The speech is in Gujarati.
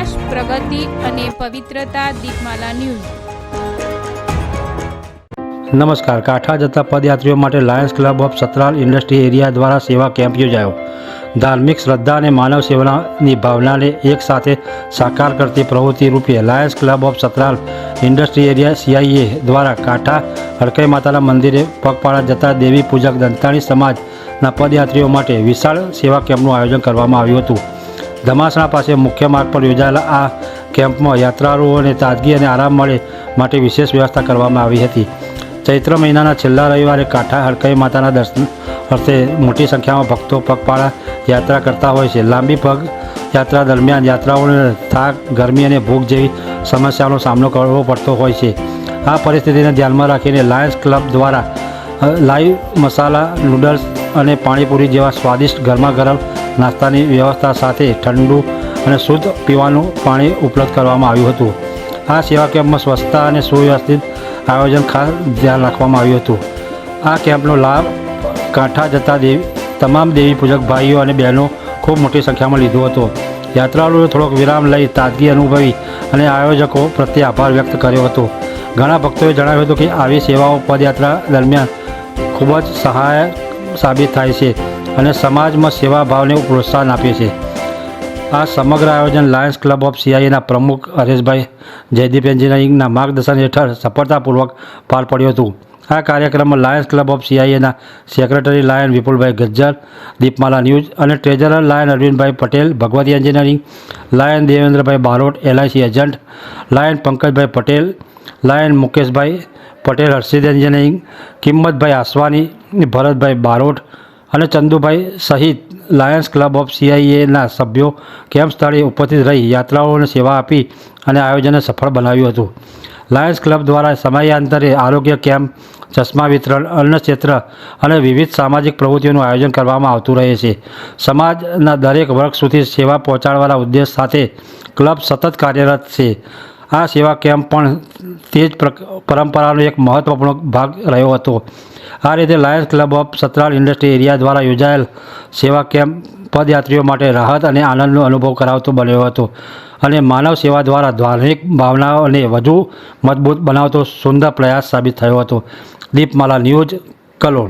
વિકાસ, પ્રગતિ અને પવિત્રતા. દીપમાલા ન્યૂઝ. નમસ્કાર. કાંઠા જતા પદયાત્રીઓ માટે Lions Club of Sataral industry area દ્વારા સેવા કેમ્પ યોજાયો. ધાર્મિક શ્રદ્ધા અને માનવ સેવાની ભાવનાને એક સાથે સાકાર કરતી પ્રવૃત્તિ રૂપે Lions Club of Sataral industry area CIA દ્વારા કાંઠા હડકઈ માતાના મંદિરે પગપાળા જતા દેવી પૂજક દંતાણી સમાજના પદયાત્રીઓ માટે વિશાળ સેવા કેમ્પનું આયોજન કરવામાં આવ્યું હતું. ધમાસણા પાસે મુખ્ય માર્ગ પર યોજાયેલા આ કેમ્પમાં યાત્રાળુઓને તાજગી અને આરામ મળે માટે વિશેષ વ્યવસ્થા કરવામાં આવી હતી. ચૈત્ર મહિનાના છેલ્લા રવિવારે કાંઠા હડકઈ માતાના દર્શન અર્થે મોટી સંખ્યામાં ભક્તો પગપાળા યાત્રા કરતા હોય છે. લાંબી પગ યાત્રા દરમિયાન યાત્રાઓને થાક, ગરમી અને ભૂખ જેવી સમસ્યાઓનો સામનો કરવો પડતો હોય છે. આ પરિસ્થિતિને ધ્યાનમાં રાખીને લાયન્સ ક્લબ દ્વારા લાઈવ મસાલા નૂડલ્સ અને પાણીપુરી જેવા સ્વાદિષ્ટ ગરમા ગરમ નાસ્તાની વ્યવસ્થા સાથે ઠંડુ અને શુદ્ધ પીવાનું પાણી ઉપલબ્ધ કરવામાં આવ્યું હતું. આ સેવા કેમ્પમાં સ્વચ્છતા અને સુવ્યવસ્થિત આયોજન ખાસ ધ્યાન રાખવામાં આવ્યું હતું. આ કેમ્પનો લાભ કાંઠા જતા તમામ દેવી પૂજક ભાઈઓ અને બહેનો ખૂબ મોટી સંખ્યામાં લીધો હતો. યાત્રાળુઓએ થોડોક વિરામ લઈ તાજગી અનુભવી અને આયોજકો પ્રત્યે આભાર વ્યક્ત કર્યો હતો. ઘણા ભક્તોએ જણાવ્યું હતું કે આવી સેવાઓ પદયાત્રા દરમિયાન ખૂબ જ સહાયક સાબિત થાય છે અને સમાજમાં સેવા ભાવને પ્રોત્સાહન આપે છે. આ સમગ્ર આયોજન લાયન્સ ક્લબ ઓફ CIAના પ્રમુખ હરેશભાઈ જયદીપ એન્જિનિયરિંગના માર્ગદર્શન હેઠળ સફળતાપૂર્વક પાર પડ્યું હતું. આ કાર્યક્રમમાં લાયન્સ ક્લબ ઓફ CIAના secretary Lion Vipulbhai Gajjar, Deepmala news અને treasurer Lion Arvindbhai Patel, Bhagwati engineering, Lion Devendrabhai Barot, LIC agent, Lion Pankajbhai Patel, Lion Mukeshbhai Patel, Harshid engineering, Kimmatbhai Asvani, Bharatbhai Barot અને ચંદુભાઈ સહિત લાયન્સ ક્લબ ઓફ CIAના સભ્યો કેમ્પ સ્થળે ઉપસ્થિત રહી યાત્રાળુઓને સેવા આપી અને આયોજનને સફળ બનાવ્યું હતું. લાયન્સ ક્લબ દ્વારા સમયાંતરે આરોગ્ય કેમ્પ, ચશ્મા વિતરણ, અન્ન ક્ષેત્ર અને વિવિધ સામાજિક પ્રવૃત્તિઓનું આયોજન કરવામાં આવતું રહે છે. સમાજના દરેક વર્ગ સુધી સેવા પહોંચાડવાના ઉદ્દેશ સાથે ક્લબ સતત કાર્યરત છે. આ સેવા કેમ્પ પણ તે જ પરંપરાનો એક મહત્વપૂર્ણ ભાગ રહ્યો હતો. આ રીતે Lions Club of Sataral industry area દ્વારા યોજાયેલ સેવા કેમ્પ પદયાત્રીઓ માટે રાહત અને આનંદનો અનુભવ કરાવતો બન્યો હતો અને માનવ સેવા દ્વારા ધાર્મિક ભાવનાઓને વધુ મજબૂત બનાવતો સુંદર પ્રયાસ સાબિત થયો હતો. દીપમાલા ન્યૂઝ, કલોલ.